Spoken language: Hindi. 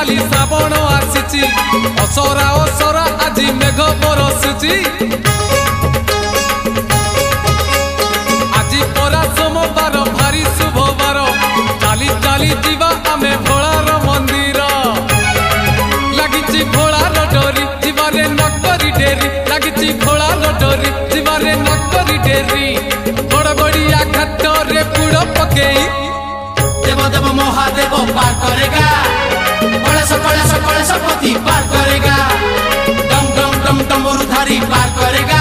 चाली श्रावण आसी असरा असरा आज मेघ बरसुची आज परा सोमवार भारी शुभवार चाली चाली जीवा आमे भोलार मंदिर लगी भोलार डोरी जीवारे नकरी डेरी लगी भोलार डोरी जीवारे नकरी डेरी गड़गड़िया घाट रे पुड़ पकेई देव देव महादेव पार करेगा कलश पति पार करेगा डम डम डम डमरुधारी पार करेगा।